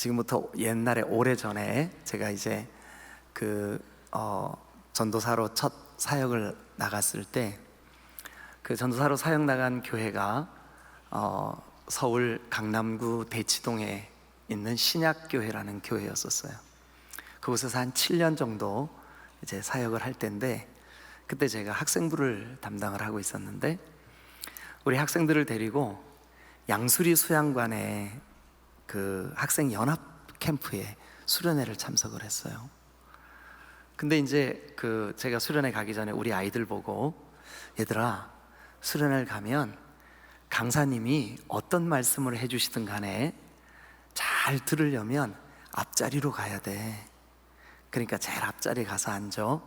지금부터 옛날에 오래전에 제가 이제 전도사로 첫 사역을 나갔을 때 그 전도사로 사역 나간 교회가 서울 강남구 대치동에 있는 신약교회라는 교회였었어요. 그곳에서 한 7년 정도 이제 사역을 할 때인데, 그때 제가 학생부를 담당을 하고 있었는데 우리 학생들을 데리고 양수리 수양관에 그 학생 연합 캠프에 수련회를 참석을 했어요. 근데 이제 제가 수련회 가기 전에 우리 아이들 보고, 얘들아, 수련회를 가면 강사님이 어떤 말씀을 해주시든 간에 잘 들으려면 앞자리로 가야 돼. 그러니까 제일 앞자리에 가서 앉아.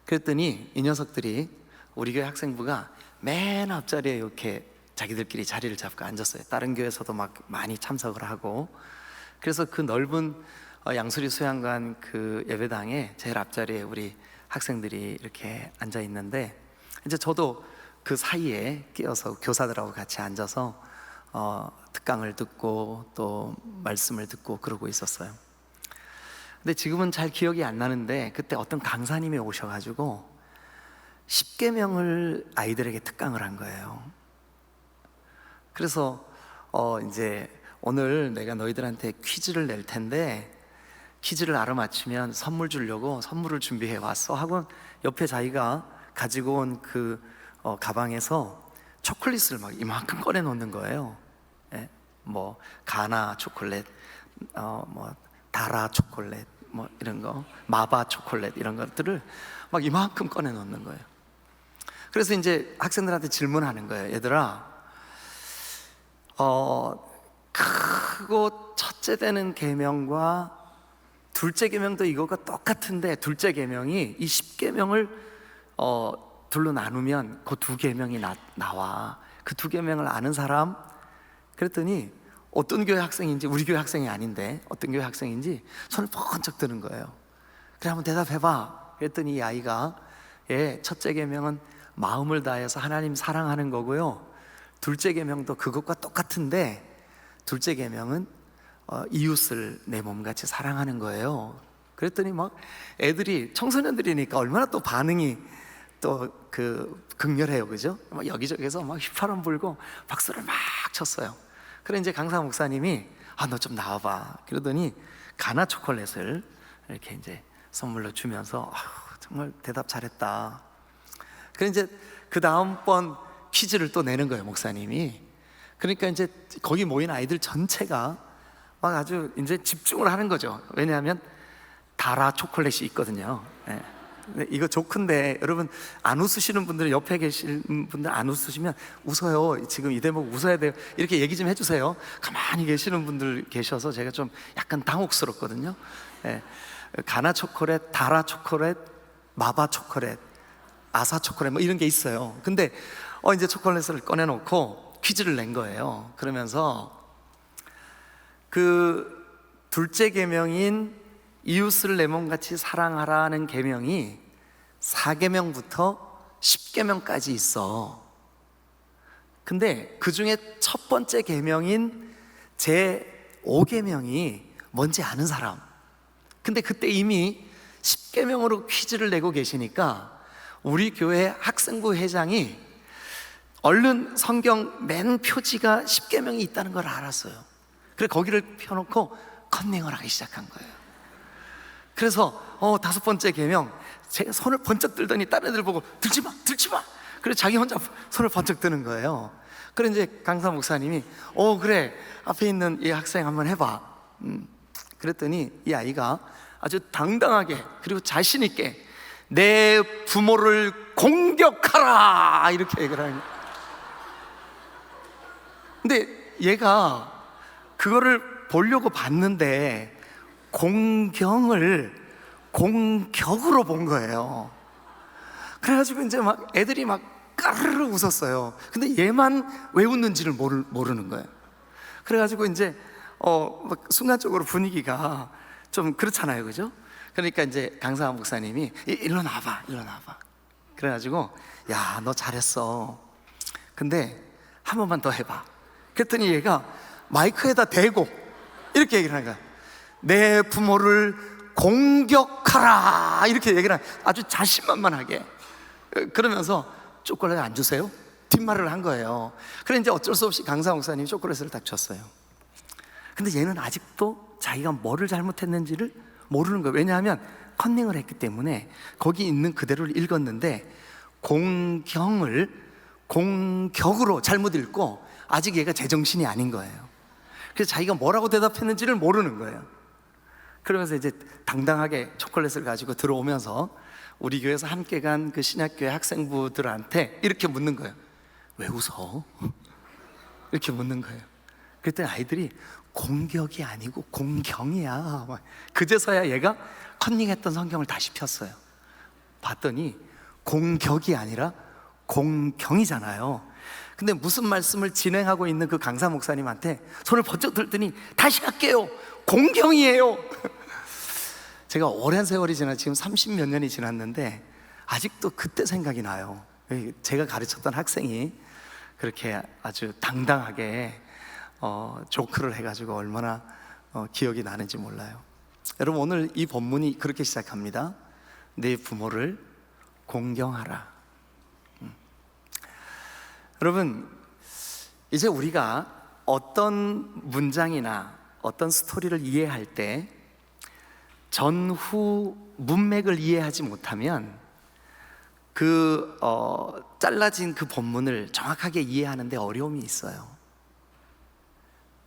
그랬더니 이 녀석들이, 우리 교회 학생부가 맨 앞자리에 이렇게 자기들끼리 자리를 잡고 앉았어요. 다른 교회에서도 막 많이 참석을 하고. 그래서 그 넓은 양수리 수양관 그 예배당에 제일 앞자리에 우리 학생들이 이렇게 앉아 있는데, 이제 저도 그 사이에 끼어서 교사들하고 같이 앉아서 특강을 듣고 또 말씀을 듣고 그러고 있었어요. 근데 지금은 잘 기억이 안 나는데, 그때 어떤 강사님이 오셔가지고 10계명을 아이들에게 특강을 한 거예요. 그래서 이제 오늘 내가 너희들한테 퀴즈를 낼 텐데, 퀴즈를 알아맞히면 선물 주려고 선물을 준비해 왔어 하고, 옆에 자기가 가지고 온 가방에서 초콜릿을 막 이만큼 꺼내 놓는 거예요. 예? 뭐 가나 초콜릿, 뭐 다라 초콜릿, 뭐 이런 거, 마바 초콜릿, 이런 것들을 막 이만큼 꺼내 놓는 거예요. 그래서 이제 학생들한테 질문하는 거예요. 얘들아, 크고 첫째 되는 계명과 둘째 계명도 이거가 똑같은데, 둘째 계명이 이 10계명을 둘로 나누면 그 두 계명이 나와. 그 두 계명을 아는 사람? 그랬더니 어떤 교회 학생인지, 우리 교회 학생이 아닌데 어떤 교회 학생인지 손을 번쩍 드는 거예요. 그래, 한번 대답해봐. 그랬더니 이 아이가, 첫째 계명은 마음을 다해서 하나님 사랑하는 거고요, 둘째 계명도 그것과 똑같은데 둘째 계명은 이웃을 내 몸같이 사랑하는 거예요. 그랬더니 막 애들이, 청소년들이니까 얼마나 또 반응이 또 극렬해요, 그죠? 막 여기저기서 막 휘파람 불고 박수를 막 쳤어요. 그래 이제 강사 목사님이, 너 좀 나와봐. 그러더니 가나 초콜릿을 이렇게 이제 선물로 주면서, 정말 대답 잘했다. 그래 이제 그 다음번 퀴즈를 또 내는 거예요, 목사님이. 그러니까 이제 거기 모인 아이들 전체가 막 아주 이제 집중을 하는 거죠. 왜냐하면 다라 초콜릿이 있거든요. 이거 조크인데, 여러분 안 웃으시는 분들, 옆에 계신 분들 안 웃으시면 웃어요. 지금 이 대목 웃어야 돼요. 이렇게 얘기 좀 해주세요. 가만히 계시는 분들 계셔서 제가 좀 약간 당혹스럽거든요. 가나 초콜릿, 다라 초콜릿, 마바 초콜릿, 아사 초콜릿, 뭐 이런 게 있어요. 근데 이제 초콜릿을 꺼내놓고 퀴즈를 낸 거예요. 그러면서 그 둘째 계명인 이웃을 내 몸같이 사랑하라는 계명이 4계명부터 10계명까지 있어. 근데 그 중에 첫 번째 계명인 제 5계명이 뭔지 아는 사람? 근데 그때 이미 10계명으로 퀴즈를 내고 계시니까 우리 교회 학생부 회장이 얼른 성경 맨 표지가 10계명이 있다는 걸 알았어요. 그래서 거기를 펴놓고 컨닝을 하기 시작한 거예요. 그래서 5번째 계명, 제가 손을 번쩍 들더니 다른 애들 보고 들지 마. 그래서 자기 혼자 손을 번쩍 드는 거예요. 그래 이제 강사 목사님이, 그래, 앞에 있는 이 학생 한번 해봐. 그랬더니 이 아이가 아주 당당하게 그리고 자신 있게, 내 부모를 공격하라, 이렇게 얘기를 하는 거예요. 근데 얘가 그거를 보려고 봤는데 공경을 공격으로 본 거예요. 그래가지고 이제 막 애들이 막 까르르 웃었어요. 근데 얘만 왜 웃는지를 모르는 거예요. 그래가지고 이제 막 순간적으로 분위기가 좀 그렇잖아요, 그죠? 그러니까 이제 강사 목사님이 일로 나와봐. 그래가지고, 야, 너 잘했어. 근데 한 번만 더 해봐. 그랬더니 얘가 마이크에다 대고 이렇게 얘기를 하는 거야. 내 부모를 공격하라 이렇게 얘기를 아주 자신만만하게 그러면서 초콜릿 안 주세요? 뒷말을 한 거예요. 그래 이제 어쩔 수 없이 강사 목사님이 초콜릿을 딱 줬어요. 근데 얘는 아직도 자기가 뭐를 잘못했는지를 모르는 거예요. 왜냐하면 컨닝을 했기 때문에 거기 있는 그대로를 읽었는데 공격으로 잘못 읽고 아직 얘가 제정신이 아닌 거예요. 그래서 자기가 뭐라고 대답했는지를 모르는 거예요. 그러면서 이제 당당하게 초콜릿을 가지고 들어오면서 우리 교회에서 함께 간 그 신약교회 학생부들한테 이렇게 묻는 거예요. 왜 웃어? 이렇게 묻는 거예요. 그랬더니 아이들이 공격이 아니고 공경이야. 그제서야 얘가 컨닝했던 성경을 다시 폈어요. 봤더니 공격이 아니라 공경이잖아요. 근데 무슨 말씀을 진행하고 있는 그 강사 목사님한테 손을 번쩍 들더니 다시 할게요. 공경이에요. 제가 오랜 세월이 지나 지금 30몇 년이 지났는데 아직도 그때 생각이 나요. 제가 가르쳤던 학생이 그렇게 아주 당당하게 조크를 해가지고 얼마나 기억이 나는지 몰라요. 여러분 오늘 이 본문이 그렇게 시작합니다. 내 부모를 공경하라. 여러분 이제 우리가 어떤 문장이나 어떤 스토리를 이해할 때 전후 문맥을 이해하지 못하면 잘라진 그 본문을 정확하게 이해하는데 어려움이 있어요.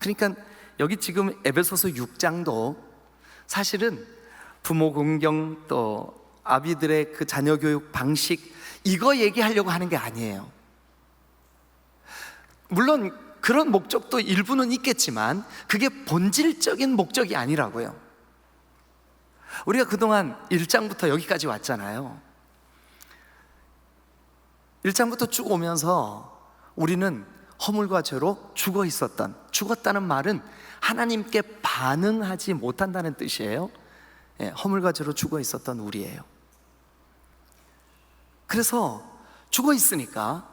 그러니까 여기 지금 에베소서 6장도 사실은 부모 공경 또 아비들의 그 자녀 교육 방식 이거 얘기하려고 하는 게 아니에요. 물론 그런 목적도 일부는 있겠지만 그게 본질적인 목적이 아니라고요. 우리가 그동안 1장부터 여기까지 왔잖아요. 1장부터 쭉 오면서 우리는 허물과 죄로 죽었다는 말은 하나님께 반응하지 못한다는 뜻이에요. 허물과 죄로 죽어 있었던 우리예요. 그래서 죽어 있으니까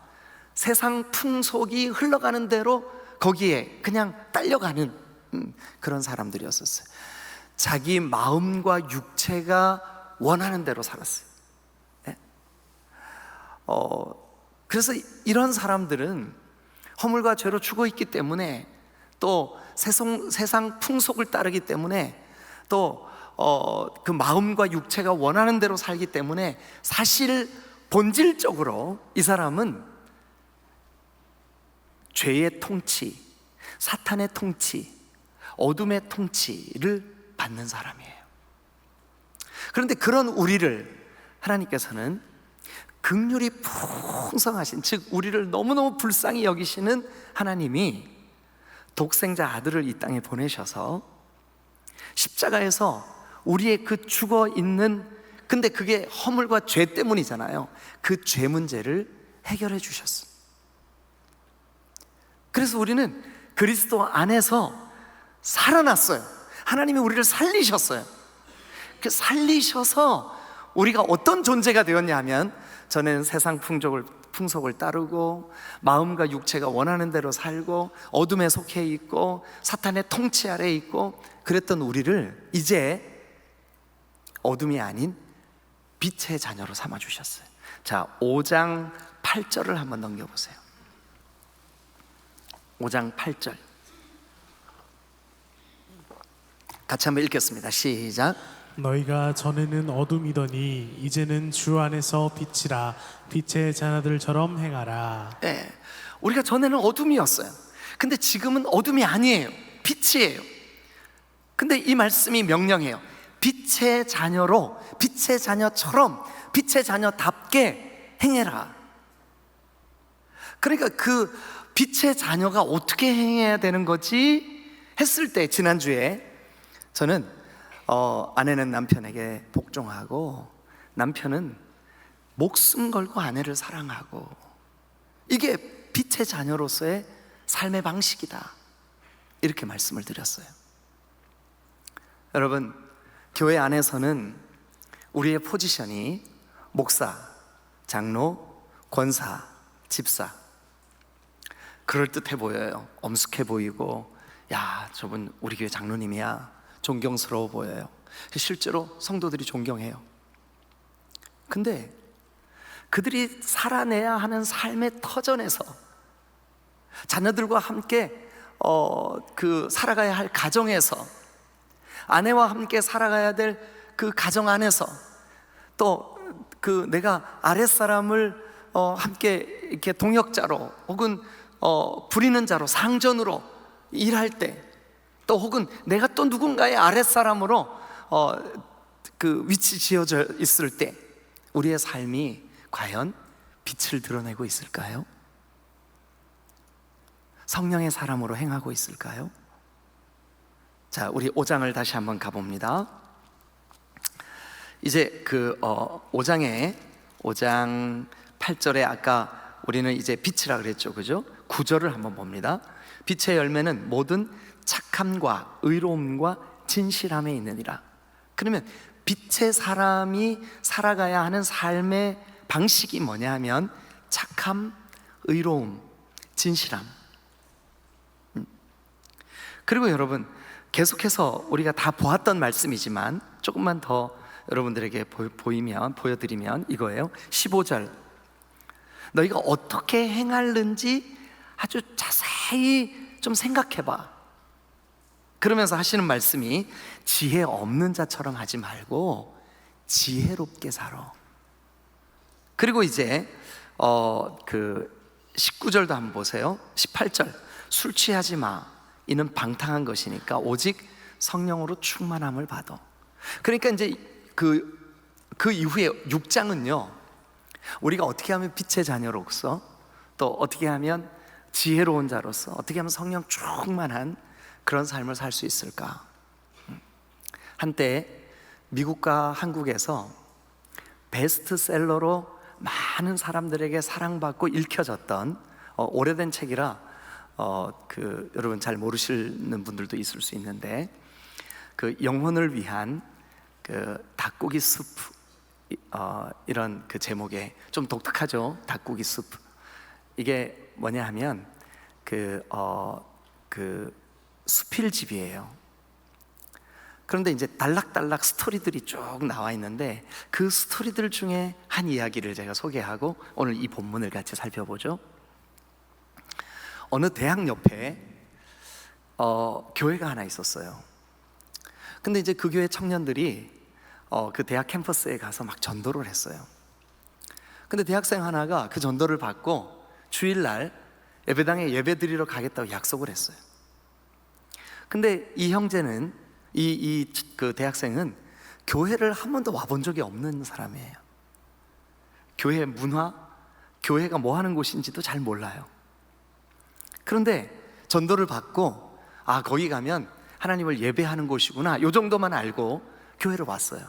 세상 풍속이 흘러가는 대로 거기에 그냥 딸려가는 그런 사람들이었었어요. 자기 마음과 육체가 원하는 대로 살았어요. 그래서 이런 사람들은 허물과 죄로 죽어 있기 때문에 또 세상 풍속을 따르기 때문에 또 그 마음과 육체가 원하는 대로 살기 때문에 사실 본질적으로 이 사람은 죄의 통치, 사탄의 통치, 어둠의 통치를 받는 사람이에요. 그런데 그런 우리를 하나님께서는 긍휼이 풍성하신, 즉 우리를 너무너무 불쌍히 여기시는 하나님이 독생자 아들을 이 땅에 보내셔서 십자가에서 우리의 그 죽어 있는, 근데 그게 허물과 죄 때문이잖아요. 그 죄 문제를 해결해 주셨어요. 그래서 우리는 그리스도 안에서 살아났어요. 하나님이 우리를 살리셨어요. 그 살리셔서 우리가 어떤 존재가 되었냐 하면, 전에는 세상 풍속을 따르고 마음과 육체가 원하는 대로 살고 어둠에 속해 있고 사탄의 통치 아래에 있고 그랬던 우리를 이제 어둠이 아닌 빛의 자녀로 삼아주셨어요. 자, 5장 8절을 한번 넘겨보세요. 5장 8절 같이 한번 읽겠습니다. 시작. 너희가 전에는 어둠이더니 이제는 주 안에서 빛이라. 빛의 자녀들처럼 행하라. 네, 우리가 전에는 어둠이었어요. 근데 지금은 어둠이 아니에요. 빛이에요. 근데 이 말씀이 명령해요. 빛의 자녀로, 빛의 자녀처럼, 빛의 자녀답게 행해라. 그러니까 그 빛의 자녀가 어떻게 행해야 되는 거지 했을 때, 지난주에 저는 아내는 남편에게 복종하고 남편은 목숨 걸고 아내를 사랑하고, 이게 빛의 자녀로서의 삶의 방식이다, 이렇게 말씀을 드렸어요. 여러분, 교회 안에서는 우리의 포지션이 목사, 장로, 권사, 집사, 그럴듯해 보여요. 엄숙해 보이고, 야, 저분 우리 교회 장로님이야, 존경스러워 보여요. 실제로 성도들이 존경해요. 근데 그들이 살아내야 하는 삶의 터전에서 자녀들과 함께 살아가야 할 가정에서, 아내와 함께 살아가야 될 그 가정 안에서, 또 내가 아랫사람을 함께 이렇게 동역자로 혹은 부리는 자로, 상전으로 일할 때, 또 혹은 내가 또 누군가의 아랫사람으로 위치 지어져 있을 때 우리의 삶이 과연 빛을 드러내고 있을까요? 성령의 사람으로 행하고 있을까요? 자, 우리 5장을 다시 한번 가봅니다. 이제 5장 8절에 아까 우리는 이제 빛이라 그랬죠, 그죠? 9절을 한번 봅니다. 빛의 열매는 모든 착함과 의로움과 진실함에 있느니라. 그러면 빛의 사람이 살아가야 하는 삶의 방식이 뭐냐 하면 착함, 의로움, 진실함. 그리고 여러분, 계속해서 우리가 다 보았던 말씀이지만 조금만 더 여러분들에게 보여드리면 이거예요. 15절, 너희가 어떻게 행하는지 아주 자세히 좀 생각해봐. 그러면서 하시는 말씀이 지혜 없는 자처럼 하지 말고 지혜롭게 살아. 그리고 이제 19절도 한번 보세요. 18절, 술 취하지 마. 이는 방탕한 것이니까 오직 성령으로 충만함을 받아. 그러니까 이제 그 이후에 6장은요, 우리가 어떻게 하면 빛의 자녀로서, 또 어떻게 하면 지혜로운 자로서, 어떻게 하면 성령 충만한 그런 삶을 살 수 있을까? 한때 미국과 한국에서 베스트셀러로 많은 사람들에게 사랑받고 읽혀졌던 오래된 책이라 여러분 잘 모르시는 분들도 있을 수 있는데, 영혼을 위한 닭고기 수프, 이런 제목에 좀 독특하죠. 닭고기 수프. 이게 뭐냐 하면 수필집이에요. 그런데 이제 단락단락 스토리들이 쭉 나와 있는데 그 스토리들 중에 한 이야기를 제가 소개하고 오늘 이 본문을 같이 살펴보죠. 어느 대학 옆에 교회가 하나 있었어요. 근데 이제 그 교회 청년들이 그 대학 캠퍼스에 가서 막 전도를 했어요. 근데 대학생 하나가 그 전도를 받고 주일날 예배당에 예배 드리러 가겠다고 약속을 했어요. 근데 이 형제는, 그 대학생은 교회를 한 번도 와본 적이 없는 사람이에요. 교회 문화, 교회가 뭐 하는 곳인지도 잘 몰라요. 그런데 전도를 받고 거기 가면 하나님을 예배하는 곳이구나, 요 정도만 알고 교회를 왔어요.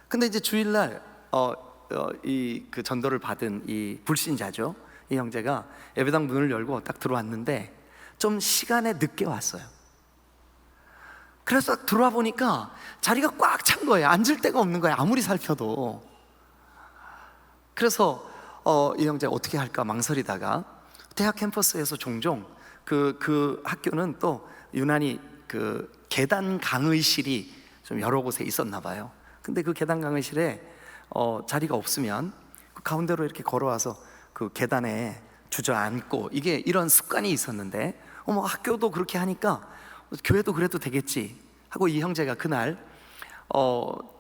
근데 이제 주일날 그 전도를 받은 이 불신자죠, 이 형제가 예배당 문을 열고 딱 들어왔는데 좀 시간에 늦게 왔어요. 그래서 들어와 보니까 자리가 꽉 찬 거예요. 앉을 데가 없는 거예요, 아무리 살펴도. 그래서 이 형제 어떻게 할까 망설이다가 대학 캠퍼스에서 종종 그 학교는 또 유난히 계단 강의실이 좀 여러 곳에 있었나 봐요. 근데 그 계단 강의실에 자리가 없으면 그 가운데로 이렇게 걸어와서 그 계단에 주저앉고, 이게 이런 습관이 있었는데 학교도 그렇게 하니까 교회도 그래도 되겠지 하고 이 형제가 그날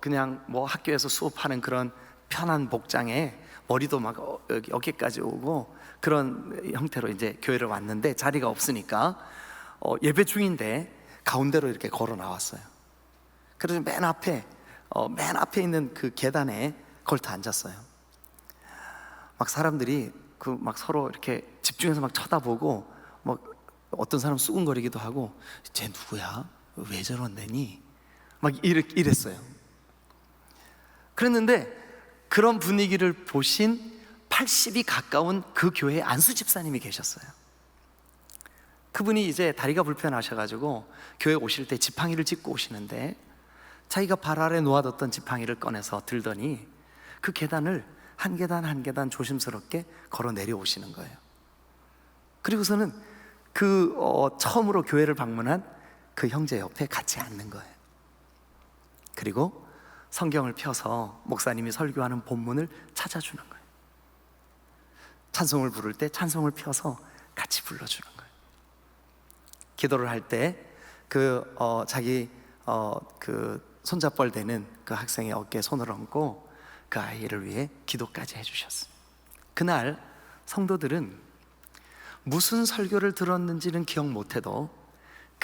그냥 학교에서 수업하는 그런 편한 복장에 머리도 막 여기 어깨까지 오고 그런 형태로 이제 교회를 왔는데 자리가 없으니까 예배 중인데 가운데로 이렇게 걸어 나왔어요. 그래서 맨 앞에 있는 그 계단에 걸터 앉았어요. 막 사람들이 막 서로 이렇게 집중해서 막 쳐다보고, 막 어떤 사람 수근거리기도 하고, 쟤 누구야? 왜 저런데니? 막 이랬어요. 그랬는데 그런 분위기를 보신 80이 가까운 그 교회에 안수 집사님이 계셨어요. 그분이 이제 다리가 불편하셔가지고 교회 오실 때 지팡이를 짚고 오시는데 자기가 발 아래 놓아뒀던 지팡이를 꺼내서 들더니 그 계단을 한 계단 한 계단 조심스럽게 걸어 내려오시는 거예요. 그리고서는 처음으로 교회를 방문한 그 형제 옆에 같이 앉는 거예요. 그리고 성경을 펴서 목사님이 설교하는 본문을 찾아주는 거예요. 찬송을 부를 때 찬송을 펴서 같이 불러주는 거예요. 기도를 할 때 자기 손잡벌 되는 그 학생의 어깨에 손을 얹고 그 아이를 위해 기도까지 해주셨어요. 그날 성도들은 무슨 설교를 들었는지는 기억 못해도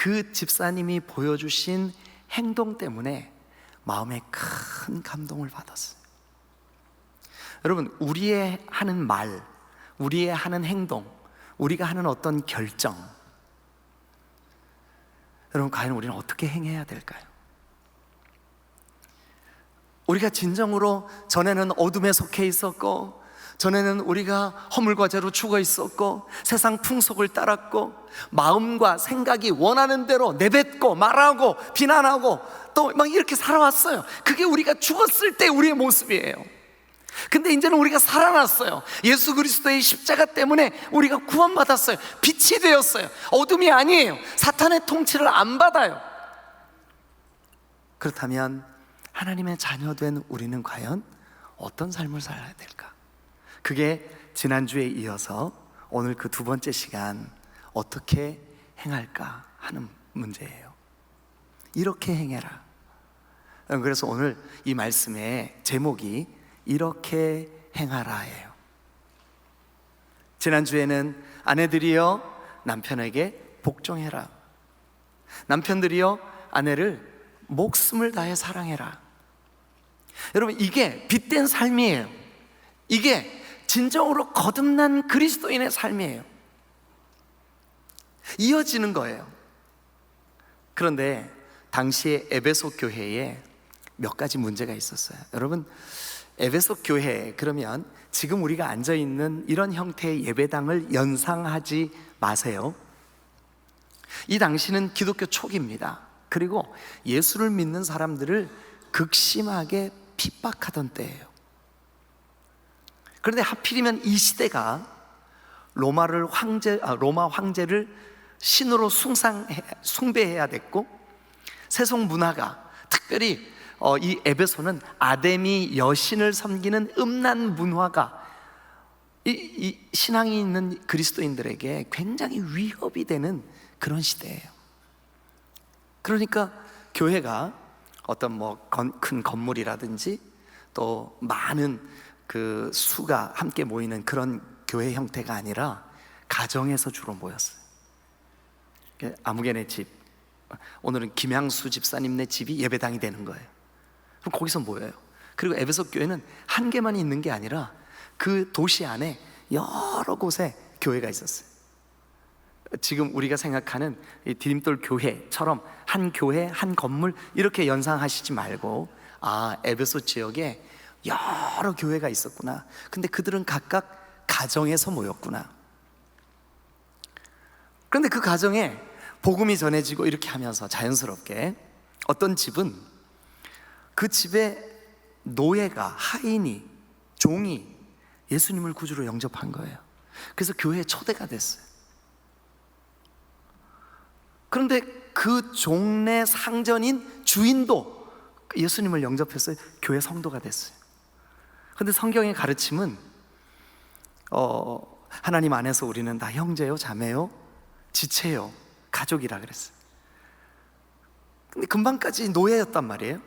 그 집사님이 보여주신 행동 때문에 마음에 큰 감동을 받았어요. 여러분, 우리의 하는 말, 우리의 하는 행동, 우리가 하는 어떤 결정, 여러분, 과연 우리는 어떻게 행해야 될까요? 우리가 진정으로 전에는 어둠에 속해 있었고, 전에는 우리가 허물과제로 죽어 있었고, 세상 풍속을 따랐고, 마음과 생각이 원하는 대로 내뱉고 말하고 비난하고 또 막 이렇게 살아왔어요. 그게 우리가 죽었을 때 우리의 모습이에요. 근데 이제는 우리가 살아났어요. 예수 그리스도의 십자가 때문에 우리가 구원받았어요. 빛이 되었어요. 어둠이 아니에요. 사탄의 통치를 안 받아요. 그렇다면 하나님의 자녀된 우리는 과연 어떤 삶을 살아야 될까? 그게 지난주에 이어서 오늘 그 두 번째 시간 어떻게 행할까 하는 문제예요. 이렇게 행해라. 그래서 오늘 이 말씀의 제목이 이렇게 행하라예요. 지난주에는 아내들이여 남편에게 복종해라, 남편들이여 아내를 목숨을 다해 사랑해라. 여러분, 이게 빛된 삶이에요. 이게 진정으로 거듭난 그리스도인의 삶이에요. 이어지는 거예요. 그런데 당시에 에베소 교회에 몇 가지 문제가 있었어요. 여러분, 에베소 교회, 그러면 지금 우리가 앉아있는 이런 형태의 예배당을 연상하지 마세요. 이 당시는 기독교 초기입니다. 그리고 예수를 믿는 사람들을 극심하게 핍박하던 때예요. 그런데 하필이면 이 시대가 로마 황제를 신으로 숭배해야 됐고, 세속 문화가, 특별히 이 에베소는 아데미 여신을 섬기는 음란 문화가 이 신앙이 있는 그리스도인들에게 굉장히 위협이 되는 그런 시대예요. 그러니까 교회가 어떤 큰 건물이라든지 또 많은 그 수가 함께 모이는 그런 교회 형태가 아니라 가정에서 주로 모였어요. 아무개네 집, 오늘은 김양수 집사님네 집이 예배당이 되는 거예요. 그럼 거기서 모여요. 그리고 에베소 교회는 한 개만 있는 게 아니라 그 도시 안에 여러 곳에 교회가 있었어요. 지금 우리가 생각하는 이 디딤돌 교회처럼 한 교회, 한 건물 이렇게 연상하시지 말고, 에베소 지역에 여러 교회가 있었구나. 근데 그들은 각각 가정에서 모였구나. 그런데 그 가정에 복음이 전해지고 이렇게 하면서 자연스럽게 어떤 집은 그 집에 노예가, 하인이, 종이 예수님을 구주로 영접한 거예요. 그래서 교회에 초대가 됐어요. 그런데 그 종내 상전인 주인도 예수님을 영접해서 교회 성도가 됐어요. 그런데 성경의 가르침은 하나님 안에서 우리는 다 형제요, 자매요, 지체요, 가족이라 그랬어요. 근데 금방까지 노예였단 말이에요.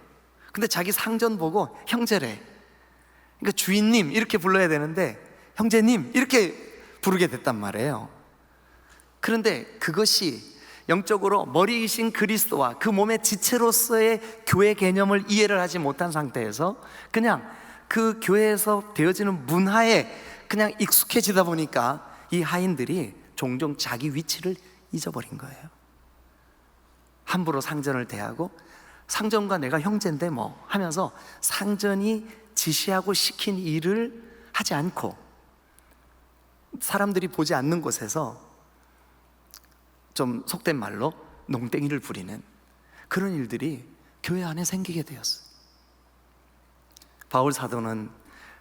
근데 자기 상전 보고 형제래. 그러니까 주인님 이렇게 불러야 되는데 형제님 이렇게 부르게 됐단 말이에요. 그런데 그것이 영적으로 머리이신 그리스도와 그 몸의 지체로서의 교회 개념을 이해를 하지 못한 상태에서 그냥 그 교회에서 되어지는 문화에 그냥 익숙해지다 보니까 이 하인들이 종종 자기 위치를 잊어버린 거예요. 함부로 상전을 대하고, 상전과 내가 형제인데 뭐 하면서 상전이 지시하고 시킨 일을 하지 않고 사람들이 보지 않는 곳에서 좀 속된 말로 농땡이를 부리는 그런 일들이 교회 안에 생기게 되었어요. 바울 사도는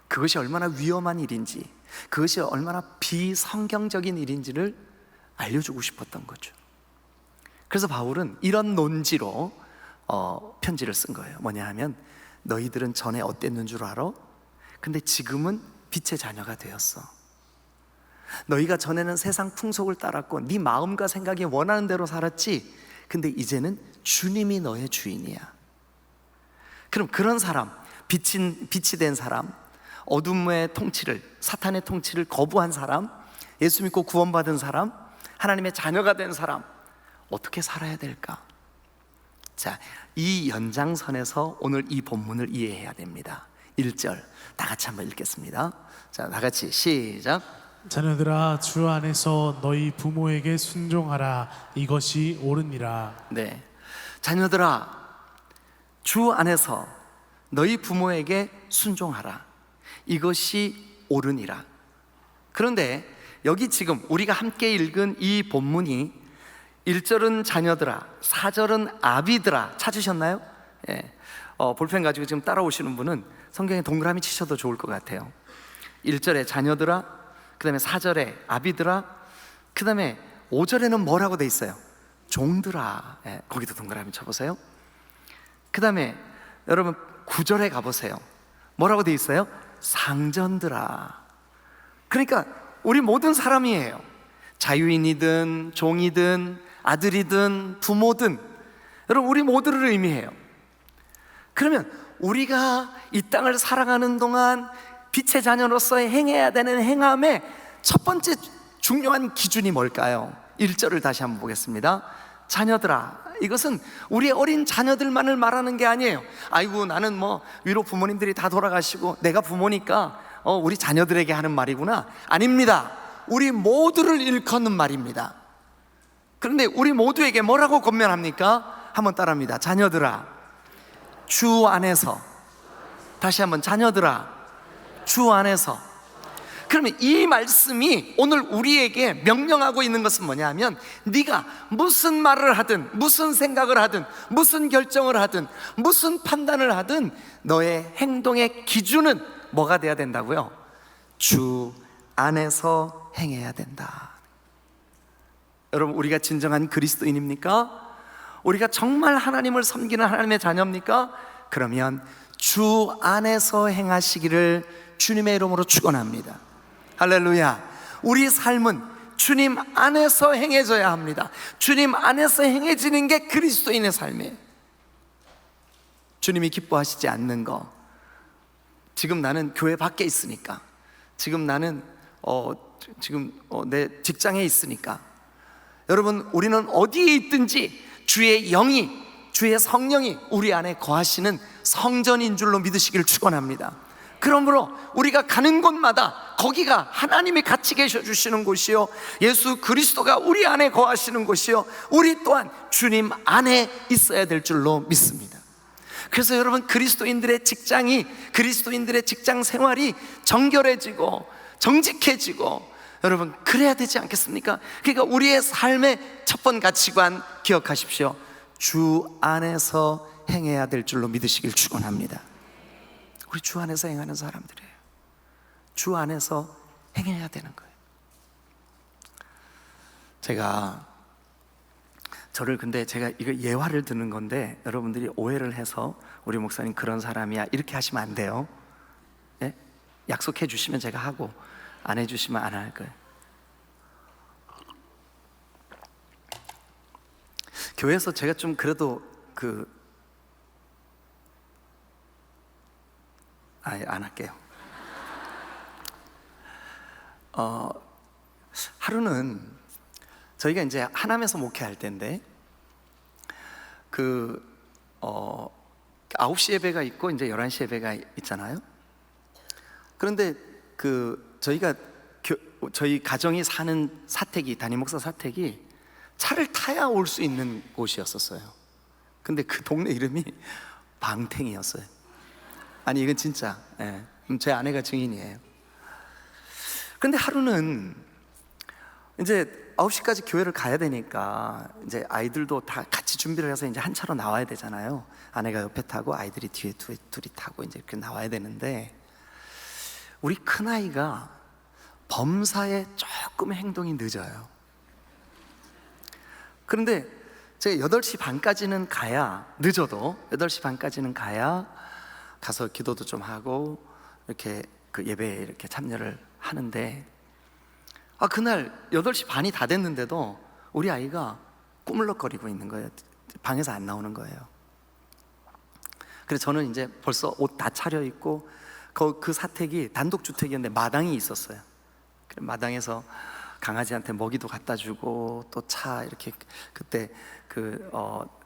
그것이 얼마나 위험한 일인지, 그것이 얼마나 비성경적인 일인지를 알려주고 싶었던 거죠. 그래서 바울은 이런 논지로 편지를 쓴 거예요. 뭐냐 하면 너희들은 전에 어땠는 줄 알아? 근데 지금은 빛의 자녀가 되었어. 너희가 전에는 세상 풍속을 따랐고 네 마음과 생각이 원하는 대로 살았지. 근데 이제는 주님이 너의 주인이야. 그럼 그런 사람, 빛이 된 사람, 어둠의 통치를, 사탄의 통치를 거부한 사람, 예수 믿고 구원받은 사람, 하나님의 자녀가 된 사람, 어떻게 살아야 될까? 자, 이 연장선에서 오늘 이 본문을 이해해야 됩니다. 1절 다 같이 한번 읽겠습니다. 자, 다 같이 시작. 자녀들아 주 안에서 너희 부모에게 순종하라. 이것이 옳으니라. 네, 자녀들아 주 안에서 너희 부모에게 순종하라. 이것이 옳으니라. 그런데 여기 지금 우리가 함께 읽은 이 본문이 1절은 자녀들아, 4절은 아비들아. 찾으셨나요? 예. 볼펜 가지고 지금 따라오시는 분은 성경에 동그라미 치셔도 좋을 것 같아요. 1절에 자녀들아, 그 다음에 4절에 아비들아, 그 다음에 5절에는 뭐라고 돼 있어요? 종들아. 예. 거기도 동그라미 쳐보세요. 그 다음에 여러분 9절에 가보세요. 뭐라고 돼 있어요? 상전들아. 그러니까 우리 모든 사람이에요. 자유인이든 종이든 아들이든 부모든, 여러분 우리 모두를 의미해요. 그러면 우리가 이 땅을 살아가는 동안 빛의 자녀로서 행해야 되는 행함의 첫 번째 중요한 기준이 뭘까요? 1절을 다시 한번 보겠습니다. 자녀들아. 이것은 우리 어린 자녀들만을 말하는 게 아니에요. 아이고 나는 뭐 위로 부모님들이 다 돌아가시고 내가 부모니까 우리 자녀들에게 하는 말이구나. 아닙니다. 우리 모두를 일컫는 말입니다. 그런데 우리 모두에게 뭐라고 권면합니까? 한번 따라합니다. 자녀들아 주 안에서. 다시 한번 자녀들아 주 안에서. 그러면 이 말씀이 오늘 우리에게 명령하고 있는 것은 뭐냐 하면 네가 무슨 말을 하든 무슨 생각을 하든 무슨 결정을 하든 무슨 판단을 하든 너의 행동의 기준은 뭐가 돼야 된다고요? 주 안에서 행해야 된다. 여러분 우리가 진정한 그리스도인입니까? 우리가 정말 하나님을 섬기는 하나님의 자녀입니까? 그러면 주 안에서 행하시기를 주님의 이름으로 축원합니다. 할렐루야. 우리 삶은 주님 안에서 행해져야 합니다. 주님 안에서 행해지는 게 그리스도인의 삶이에요. 주님이 기뻐하시지 않는 거, 지금 나는 교회 밖에 있으니까, 지금 나는 내 직장에 있으니까, 여러분 우리는 어디에 있든지 주의 영이, 주의 성령이 우리 안에 거하시는 성전인 줄로 믿으시기를 축원합니다. 그러므로 우리가 가는 곳마다 거기가 하나님이 같이 계셔 주시는 곳이요, 예수 그리스도가 우리 안에 거하시는 곳이요, 우리 또한 주님 안에 있어야 될 줄로 믿습니다. 그래서 여러분 그리스도인들의 직장이, 그리스도인들의 직장 생활이 정결해지고 정직해지고, 여러분 그래야 되지 않겠습니까? 그러니까 우리의 삶의 첫 번 가치관 기억하십시오. 주 안에서 행해야 될 줄로 믿으시길 축원합니다. 우리 주 안에서 행하는 사람들이에요. 주 안에서 행해야 되는 거예요. 제가 이거 예화를 드는 건데 여러분들이 오해를 해서 우리 목사님 그런 사람이야 이렇게 하시면 안 돼요. 예? 약속해 주시면 제가 하고 안 해주시면 안 할 거예요. 교회에서 제가 좀 그래도 안 할게요. 하루는 저희가 이제 하남에서 목회할 때인데 9시 예배가 있고 이제 11시 예배가 있잖아요. 그런데 저희 가정이 사는 사택이, 담임 목사 사택이 차를 타야 올 수 있는 곳이었었어요. 근데 그 동네 이름이 방탱이었어요. 아니 이건 진짜, 예. 제 아내가 증인이에요. 근데 하루는 이제 9시까지 교회를 가야 되니까 이제 아이들도 다 같이 준비를 해서 이제 한 차로 나와야 되잖아요. 아내가 옆에 타고 아이들이 뒤에 둘이 타고 이제 이렇게 나와야 되는데, 우리 큰아이가 범사에 조금 행동이 늦어요. 그런데 제가 8시 반까지는 가야, 늦어도 8시 반까지는 가야 가서 기도도 좀 하고 이렇게 그 예배에 이렇게 참여를 하는데, 그날 8시 반이 다 됐는데도 우리 아이가 꾸물럭거리고 있는 거예요. 방에서 안 나오는 거예요. 그래서 저는 이제 벌써 옷 다 차려입고, 그 사택이 단독주택이었는데 마당이 있었어요. 그래서 마당에서 강아지한테 먹이도 갖다 주고, 또 차 이렇게, 그때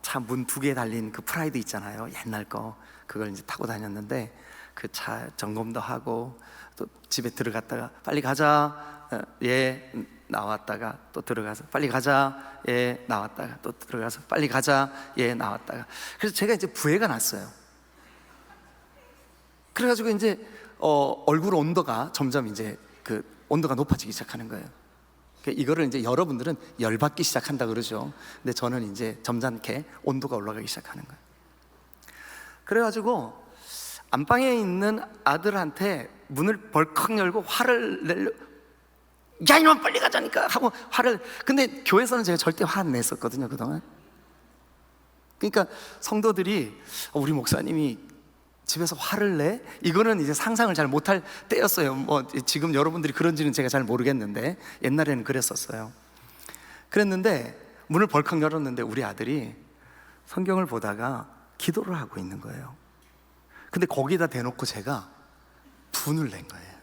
차 문 2개 달린 그 프라이드 있잖아요, 옛날 거. 그걸 이제 타고 다녔는데 그 차 점검도 하고, 또 집에 들어갔다가 빨리 가자, 예, 나왔다가 또 들어가서 빨리 가자, 예, 나왔다가 또 들어가서 빨리 가자, 예, 나왔다가. 그래서 제가 이제 부해가 났어요. 그래가지고 이제 얼굴 온도가 점점 이제 그 온도가 높아지기 시작하는 거예요. 이거를 이제 여러분들은 열받기 시작한다 그러죠. 근데 저는 이제 점잖게 온도가 올라가기 시작하는 거예요. 그래가지고 안방에 있는 아들한테 문을 벌컥 열고 화를 내려, 야 이놈 빨리 가자니까 하고 화를. 근데 교회에서는 제가 절대 화 안 냈었거든요, 그동안. 그러니까 성도들이 우리 목사님이 집에서 화를 내? 이거는 이제 상상을 잘 못할 때였어요. 뭐 지금 여러분들이 그런지는 제가 잘 모르겠는데 옛날에는 그랬었어요. 그랬는데 문을 벌컥 열었는데 우리 아들이 성경을 보다가 기도를 하고 있는 거예요. 근데 거기다 대놓고 제가 분을 낸 거예요.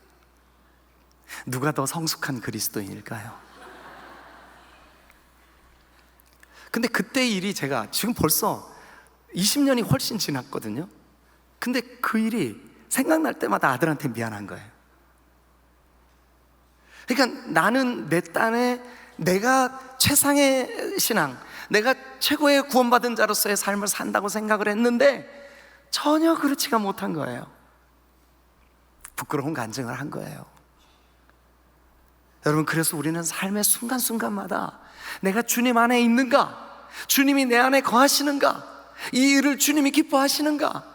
누가 더 성숙한 그리스도인일까요? 근데 그때 일이 제가 지금 벌써 20년이 훨씬 지났거든요. 근데 그 일이 생각날 때마다 아들한테 미안한 거예요. 그러니까 나는 내 딴에 내가 최상의 신앙, 내가 최고의 구원받은 자로서의 삶을 산다고 생각을 했는데 전혀 그렇지가 못한 거예요. 부끄러운 간증을 한 거예요. 여러분, 그래서 우리는 삶의 순간순간마다 내가 주님 안에 있는가? 주님이 내 안에 거하시는가? 이 일을 주님이 기뻐하시는가?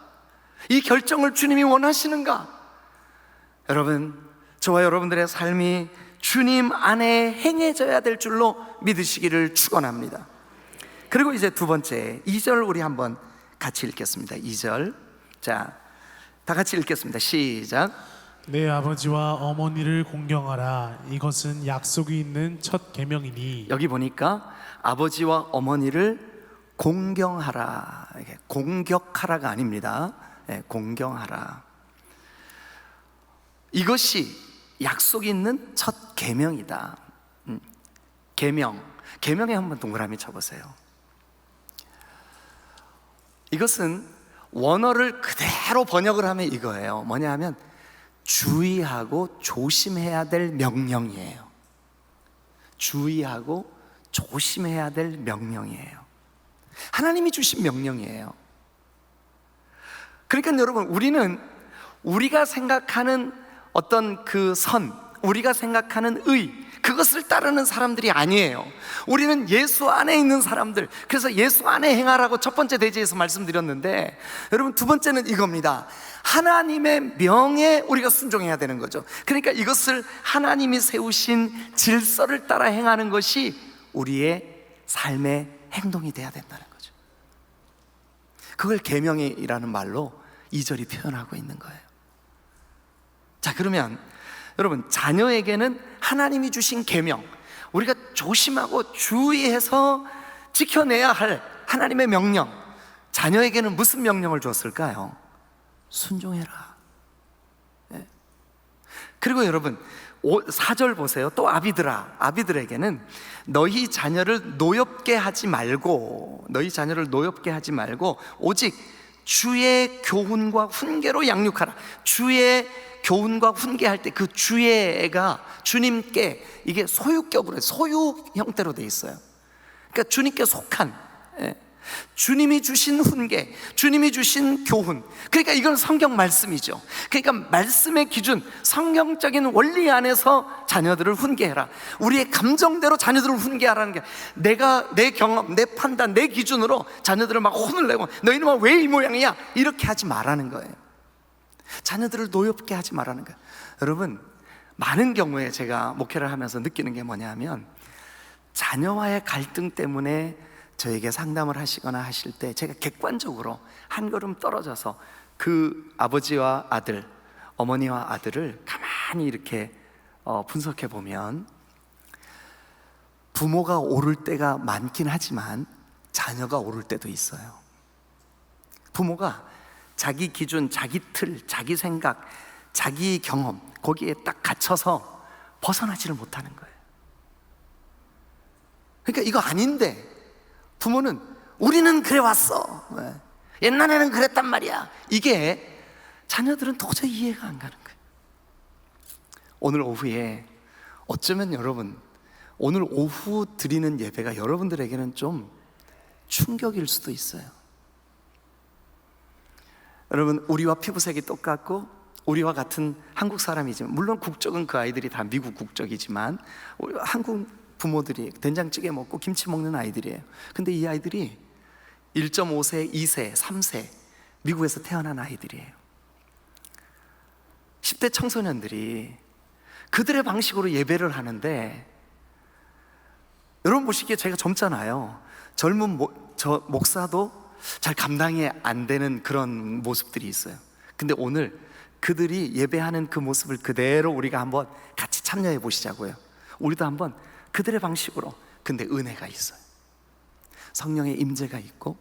이 결정을 주님이 원하시는가? 여러분, 저와 여러분들의 삶이 주님 안에 행해져야 될 줄로 믿으시기를 축원합니다. 그리고 이제 두 번째 2절 우리 한번 같이 읽겠습니다. 2절, 자, 다 같이 읽겠습니다. 시작. 내 아버지와 어머니를 공경하라. 이것은 약속이 있는 첫 계명이니. 여기 보니까 아버지와 어머니를 공경하라. 이게 공격하라가 아닙니다. 네, 공경하라. 이것이 약속이 있는 첫 계명이다. 계명. 계명에 한번 동그라미 쳐보세요. 이것은 원어를 그대로 번역을 하면 이거예요. 뭐냐 하면 주의하고 조심해야 될 명령이에요. 주의하고 조심해야 될 명령이에요. 하나님이 주신 명령이에요. 그러니까 여러분, 우리는 우리가 생각하는 어떤 그 선, 우리가 생각하는 의, 그것을 따르는 사람들이 아니에요. 우리는 예수 안에 있는 사람들. 그래서 예수 안에 행하라고 첫 번째 대지에서 말씀드렸는데, 여러분, 두 번째는 이겁니다. 하나님의 명에 우리가 순종해야 되는 거죠. 그러니까 이것을 하나님이 세우신 질서를 따라 행하는 것이 우리의 삶의 행동이 돼야 된다는 거죠. 그걸 계명이라는 말로 2절이 표현하고 있는 거예요. 자, 그러면 여러분, 자녀에게는 하나님이 주신 계명, 우리가 조심하고 주의해서 지켜내야 할 하나님의 명령, 자녀에게는 무슨 명령을 줬을까요? 순종해라. 네. 그리고 여러분 4절 보세요. 또 아비들에게는 너희 자녀를 노엽게 하지 말고, 오직 주의 교훈과 훈계로 양육하라. 주의 교훈과 훈계할 때 그 주의가 주님께, 이게 소유격으로, 소유 형태로 돼 있어요. 그러니까 주님께 속한, 주님이 주신 훈계, 주님이 주신 교훈. 그러니까 이건 성경 말씀이죠. 그러니까 말씀의 기준, 성경적인 원리 안에서 자녀들을 훈계해라. 우리의 감정대로 자녀들을 훈계하라는 게, 내가 내 경험, 내 판단, 내 기준으로 자녀들을 막 혼을 내고 너희는 왜 이 모양이야? 이렇게 하지 말라는 거예요. 자녀들을 노엽게 하지 말라는 거예요. 여러분, 많은 경우에 제가 목회를 하면서 느끼는 게 뭐냐 하면, 자녀와의 갈등 때문에 저에게 상담을 하시거나 하실 때 제가 객관적으로 한 걸음 떨어져서 그 아버지와 아들, 어머니와 아들을 가만히 이렇게 분석해 보면 부모가 옳을 때가 많긴 하지만 자녀가 옳을 때도 있어요. 부모가 자기 기준, 자기 틀, 자기 생각, 자기 경험 거기에 딱 갇혀서 벗어나지를 못하는 거예요. 그러니까 이거 아닌데 부모는 우리는 그래 왔어, 옛날에는 그랬단 말이야. 이게 자녀들은 도저히 이해가 안 가는 거예요. 오늘 오후에 어쩌면 여러분, 오늘 오후 드리는 예배가 여러분들에게는 좀 충격일 수도 있어요. 여러분, 우리와 피부색이 똑같고 우리와 같은 한국 사람이지만, 물론 국적은 그 아이들이 다 미국 국적이지만 한국 부모들이 된장찌개 먹고 김치 먹는 아이들이에요. 근데 이 아이들이 1.5세, 2세, 3세 미국에서 태어난 아이들이에요. 10대 청소년들이 그들의 방식으로 예배를 하는데, 여러분 보시기에 제가 젊잖아요. 젊은 저 목사도 잘 감당이 안 되는 그런 모습들이 있어요. 근데 오늘 그들이 예배하는 그 모습을 그대로 우리가 한번 같이 참여해 보시자고요. 우리도 한번 그들의 방식으로. 근데 은혜가 있어요. 성령의 임재가 있고,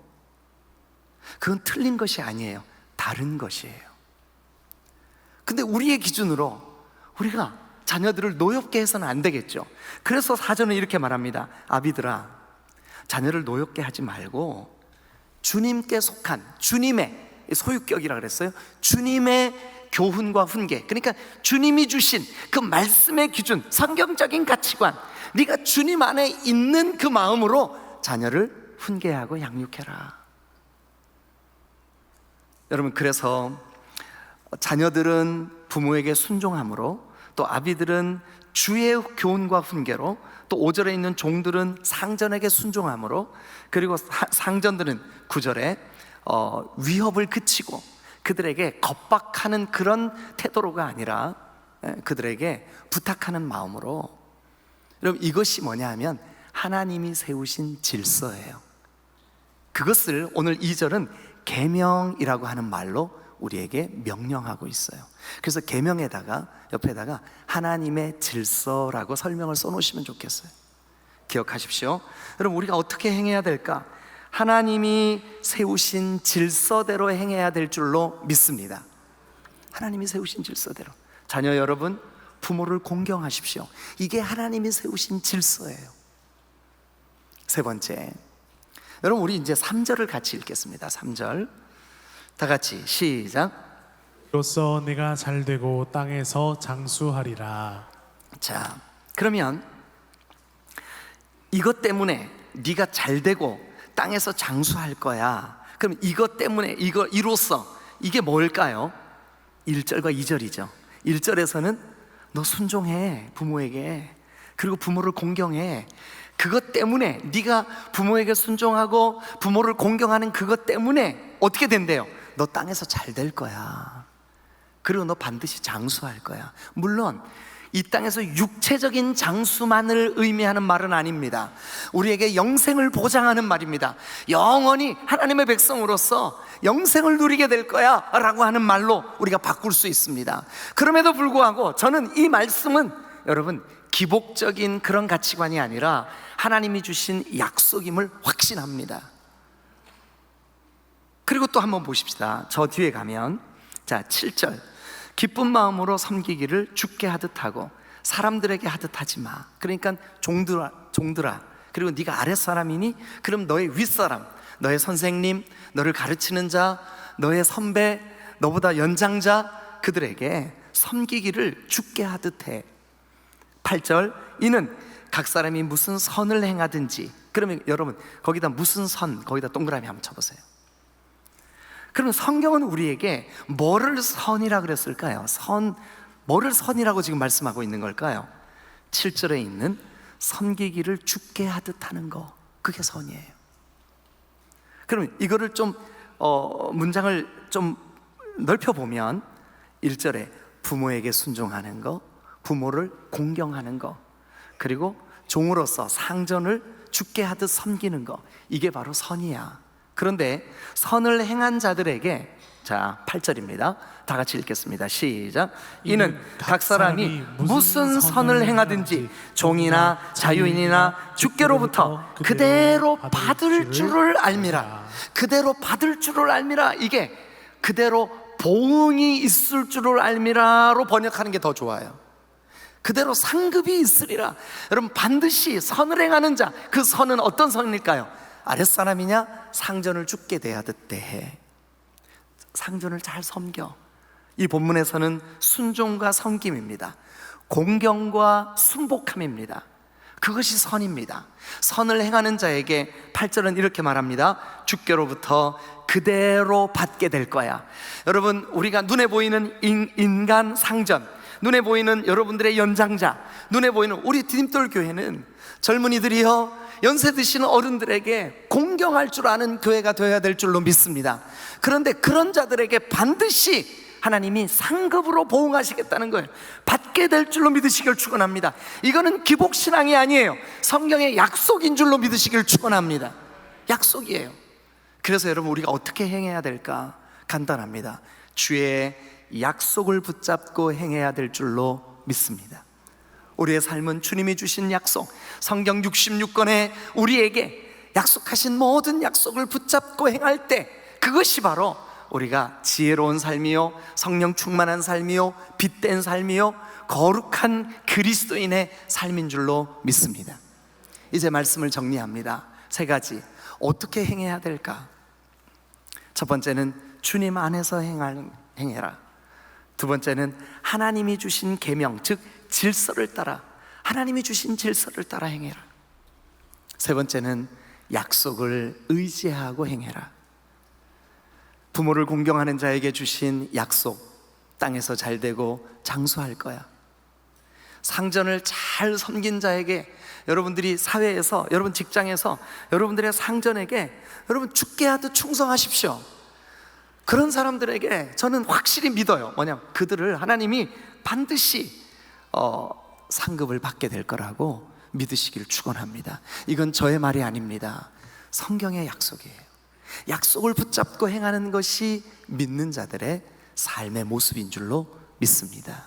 그건 틀린 것이 아니에요. 다른 것이에요. 근데 우리의 기준으로 우리가 자녀들을 노엽게 해서는 안 되겠죠. 그래서 사전은 이렇게 말합니다. 아비들아, 자녀를 노엽게 하지 말고 주님께 속한, 주님의 소유격이라 그랬어요. 주님의 교훈과 훈계, 그러니까 주님이 주신 그 말씀의 기준, 성경적인 가치관, 네가 주님 안에 있는 그 마음으로 자녀를 훈계하고 양육해라. 여러분, 그래서 자녀들은 부모에게 순종함으로, 또 아비들은 주의 교훈과 훈계로, 또 5절에 있는 종들은 상전에게 순종함으로, 그리고 상전들은 9절에 위협을 그치고 그들에게 겁박하는 그런 태도로가 아니라 그들에게 부탁하는 마음으로. 여러분, 이것이 뭐냐 하면 하나님이 세우신 질서예요. 그것을 오늘 2절은 계명이라고 하는 말로 우리에게 명령하고 있어요. 그래서 계명에다가 옆에다가 하나님의 질서라고 설명을 써놓으시면 좋겠어요. 기억하십시오. 여러분, 우리가 어떻게 행해야 될까? 하나님이 세우신 질서대로 행해야 될 줄로 믿습니다. 하나님이 세우신 질서대로. 자녀 여러분, 부모를 공경하십시오. 이게 하나님이 세우신 질서예요. 세 번째, 여러분, 우리 이제 3절을 같이 읽겠습니다. 3절 다 같이 시작. 이로써 내가 잘되고 땅에서 장수하리라. 자, 그러면 이것 때문에 네가 잘되고 땅에서 장수할 거야. 그럼 이것 때문에, 이로써, 이게 뭘까요? 1절과 2절이죠 1절에서는 너 순종해, 부모에게. 그리고 부모를 공경해. 그것 때문에, 네가 부모에게 순종하고 부모를 공경하는 그것 때문에 어떻게 된대요? 너 땅에서 잘 될 거야. 그리고 너 반드시 장수할 거야. 물론 이 땅에서 육체적인 장수만을 의미하는 말은 아닙니다. 우리에게 영생을 보장하는 말입니다. 영원히 하나님의 백성으로서 영생을 누리게 될 거야 라고 하는 말로 우리가 바꿀 수 있습니다. 그럼에도 불구하고 저는 이 말씀은 여러분 기복적인 그런 가치관이 아니라 하나님이 주신 약속임을 확신합니다. 그리고 또 한번 보십시다. 저 뒤에 가면, 자 7절, 기쁜 마음으로 섬기기를 주께 하듯 하고 사람들에게 하듯 하지 마. 그러니까 종들아, 그리고 네가 아랫사람이니 그럼 너의 윗사람, 너의 선생님, 너를 가르치는 자, 너의 선배, 너보다 연장자, 그들에게 섬기기를 주께 하듯 해. 8절, 이는 각 사람이 무슨 선을 행하든지. 그러면 여러분 거기다 무슨 선, 거기다 동그라미 한번 쳐보세요. 그럼 성경은 우리에게 뭐를 선이라 그랬을까요? 뭐를 선이라고 지금 말씀하고 있는 걸까요? 7절에 있는 섬기기를 주께 하듯 하는 거, 그게 선이에요. 그러면 이거를 좀 문장을 좀 넓혀보면 1절에 부모에게 순종하는 거, 부모를 공경하는 거, 그리고 종으로서 상전을 죽게 하듯 섬기는 거, 이게 바로 선이야. 그런데 선을 행한 자들에게, 자 8절입니다. 다 같이 읽겠습니다. 시작. 이는 각 사람이 무슨 선을 행하든지 종이나 자유인이나 주께로부터 그대로 받을 줄을 알미라. 그대로 받을 줄을 알미라. 이게 그대로 보응이 있을 줄을 알미라로 번역하는 게 더 좋아요. 그대로 상급이 있으리라. 여러분, 반드시 선을 행하는 자, 그 선은 어떤 선일까요? 아랫사람이냐? 상전을 죽게 대하듯 대해. 상전을 잘 섬겨. 이 본문에서는 순종과 섬김입니다. 공경과 순복함입니다. 그것이 선입니다. 선을 행하는 자에게 8절은 이렇게 말합니다. 주께로부터 그대로 받게 될 거야. 여러분, 우리가 눈에 보이는 인간 상전, 눈에 보이는 여러분들의 연장자, 눈에 보이는 우리 디딤돌 교회는 젊은이들이요, 연세 드시는 어른들에게 공경할 줄 아는 교회가 되어야 될 줄로 믿습니다. 그런데 그런 자들에게 반드시 하나님이 상급으로 보응하시겠다는 거예요. 받게 될 줄로 믿으시길 축원합니다. 이거는 기복신앙이 아니에요. 성경의 약속인 줄로 믿으시길 축원합니다. 약속이에요. 그래서 여러분, 우리가 어떻게 행해야 될까? 간단합니다. 주의 약속을 붙잡고 행해야 될 줄로 믿습니다. 우리의 삶은 주님이 주신 약속, 성경 66권에 우리에게 약속하신 모든 약속을 붙잡고 행할 때, 그것이 바로 우리가 지혜로운 삶이요, 성령 충만한 삶이요, 빛된 삶이요, 거룩한 그리스도인의 삶인 줄로 믿습니다. 이제 말씀을 정리합니다. 3가지. 어떻게 행해야 될까? 첫 번째는 주님 안에서 행해라. 두 번째는 하나님이 주신 계명, 즉 질서를 따라, 하나님이 주신 질서를 따라 행해라. 세 번째는 약속을 의지하고 행해라. 부모를 공경하는 자에게 주신 약속, 땅에서 잘 되고 장수할 거야. 상전을 잘 섬긴 자에게, 여러분들이 사회에서, 여러분 직장에서 여러분들의 상전에게 여러분 죽게 하듯 충성하십시오. 그런 사람들에게 저는 확실히 믿어요. 뭐냐, 그들을 하나님이 반드시 상급을 받게 될 거라고 믿으시길 축원합니다. 이건 저의 말이 아닙니다. 성경의 약속이에요. 약속을 붙잡고 행하는 것이 믿는 자들의 삶의 모습인 줄로 믿습니다.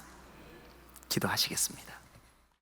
기도하시겠습니다.